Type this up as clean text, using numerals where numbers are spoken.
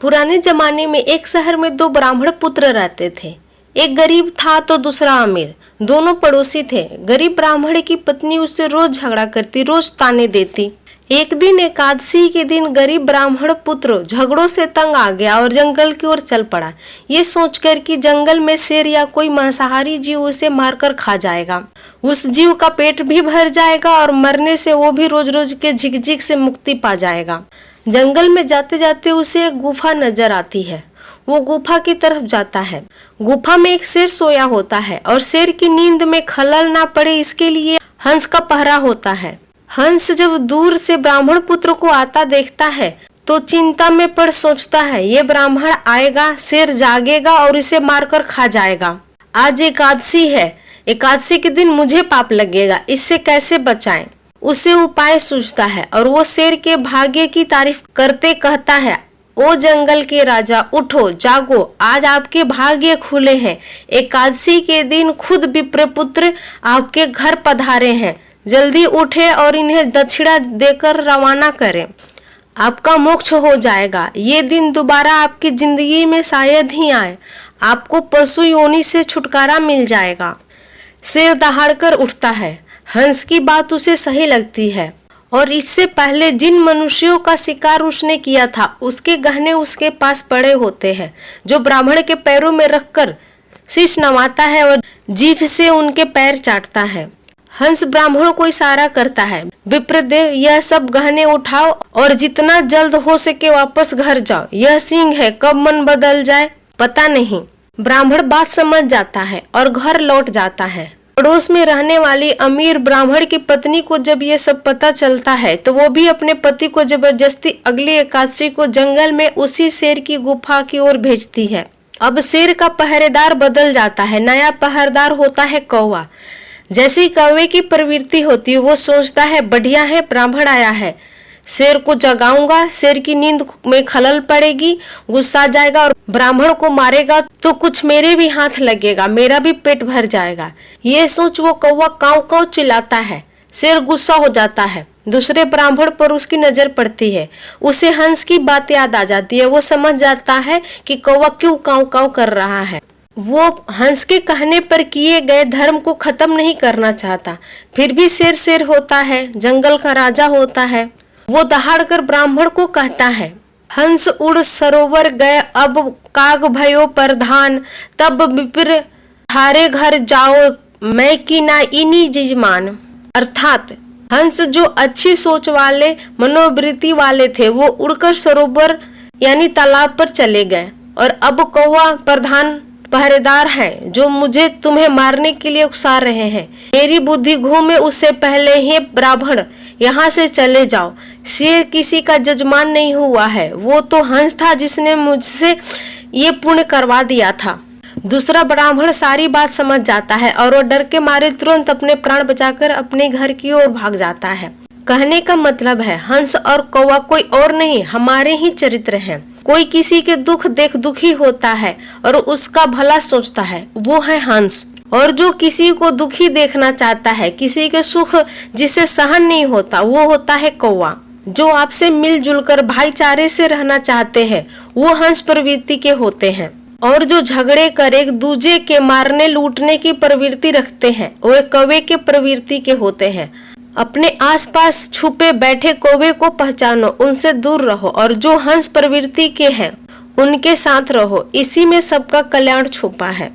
पुराने जमाने में एक शहर में दो ब्राह्मण पुत्र रहते थे। एक गरीब था तो दूसरा अमीर। दोनों पड़ोसी थे। गरीब ब्राह्मण की पत्नी उससे रोज झगड़ा करती, रोज ताने देती। एक दिन एकादशी के दिन गरीब ब्राह्मण पुत्र झगड़ों से तंग आ गया और जंगल की ओर चल पड़ा, ये सोचकर कि जंगल में शेर या कोई मांसाहारी जीव उसे मारकर खा जाएगा। उस जीव का पेट भी भर जाएगा और मरने से वो भी रोज रोज के झिकझिक से मुक्ति पा जाएगा। जंगल में जाते जाते उसे एक गुफा नजर आती है। वो गुफा की तरफ जाता है। गुफा में एक शेर सोया होता है और शेर की नींद में खलल ना पड़े इसके लिए हंस का पहरा होता है। हंस जब दूर से ब्राह्मण पुत्र को आता देखता है तो चिंता में पड़ सोचता है, ये ब्राह्मण आएगा, शेर जागेगा और इसे मारकर खा जाएगा। आज एकादशी है, एकादशी के दिन मुझे पाप लगेगा, इससे कैसे बचाएं? उसे उपाय सूझता है और वो शेर के भाग्य की तारीफ करते कहता है, ओ जंगल के राजा, उठो जागो, आज आपके भाग्य खुले हैं। एकादशी के दिन खुद विप्रपुत्र आपके घर पधारे हैं। जल्दी उठे और इन्हें दक्षिणा देकर रवाना करें, आपका मोक्ष हो जाएगा। ये दिन दोबारा आपकी जिंदगी में शायद ही आए, आपको पशु योनि से छुटकारा मिल जाएगा। शेर दहाड़कर उठता है। हंस की बात उसे सही लगती है और इससे पहले जिन मनुष्यों का शिकार उसने किया था उसके गहने उसके पास पड़े होते हैं, जो ब्राह्मण के पैरों में रखकर शीश नवाता है और जीभ से उनके पैर चाटता है। हंस ब्राह्मण को इशारा करता है, विप्रदेव, यह सब गहने उठाओ और जितना जल्द हो सके वापस घर जाओ। यह सिंह है, कब मन बदल जाए पता नहीं। ब्राह्मण बात समझ जाता है और घर लौट जाता है। पड़ोस में रहने वाली अमीर ब्राह्मण की पत्नी को जब ये सब पता चलता है तो वो भी अपने पति को जबरदस्ती अगली एकादशी को जंगल में उसी शेर की गुफा की ओर भेजती है। अब शेर का पहरेदार बदल जाता है। नया पहरेदार होता है कौवा। जैसी कौवे की प्रवृत्ति होती है वो सोचता है, बढ़िया है, ब्राह्मण आया है, शेर को जगाऊंगा, शेर की नींद में खलल पड़ेगी, गुस्सा जाएगा और ब्राह्मण को मारेगा तो कुछ मेरे भी हाथ लगेगा, मेरा भी पेट भर जाएगा। ये सोच वो कौवा काव काव चिल्लाता है। शेर गुस्सा हो जाता है। दूसरे ब्राह्मण पर उसकी नजर पड़ती है। उसे हंस की बात याद आ जाती है। वो समझ जाता है कि कौवा क्यों काव काव कर रहा है। वो हंस के कहने पर किए गए धर्म को खत्म नहीं करना चाहता। फिर भी शेर शेर होता है, जंगल का राजा होता है। वो दहाड़कर ब्राह्मण को कहता है, हंस उड़ सरोवर गए, अब काग भयो प्रधान, तब विप्र थारे घर जाओ, मैं की ना इनी जजमान। अर्थात हंस जो अच्छी सोच वाले, मनोवृत्ति वाले थे, वो उड़कर सरोवर यानी तालाब पर चले गए और अब कौवा प्रधान पहरेदार हैं जो मुझे तुम्हें मारने के लिए उकसा रहे हैं। मेरी बुद्धि घूमे उससे पहले ही ब्राह्मण यहाँ से चले जाओ। शेर किसी का जजमान नहीं हुआ है, वो तो हंस था जिसने मुझसे ये पुण्य करवा दिया था। दूसरा ब्राह्मण सारी बात समझ जाता है और वो डर के मारे तुरंत अपने प्राण बचाकर अपने घर की ओर भाग जाता है। कहने का मतलब है, हंस और कौवा कोई और नहीं, हमारे ही चरित्र हैं। कोई किसी के दुख देख दुखी होता है और उसका भला सोचता है, वो है हंस। और जो किसी को दुखी देखना चाहता है, किसी के सुख जिसे सहन नहीं होता, वो होता है कौवा। जो आपसे मिलजुल कर भाईचारे से रहना चाहते हैं, वो हंस प्रवृत्ति के होते हैं। और जो झगड़े कर एक दूजे के मारने लूटने की प्रवृत्ति रखते हैं, वो कौवे के प्रवृत्ति के होते हैं। अपने आसपास छुपे बैठे कौवे को पहचानो, उनसे दूर रहो और जो हंस प्रवृत्ति के हैं उनके साथ रहो। इसी में सबका कल्याण छुपा है।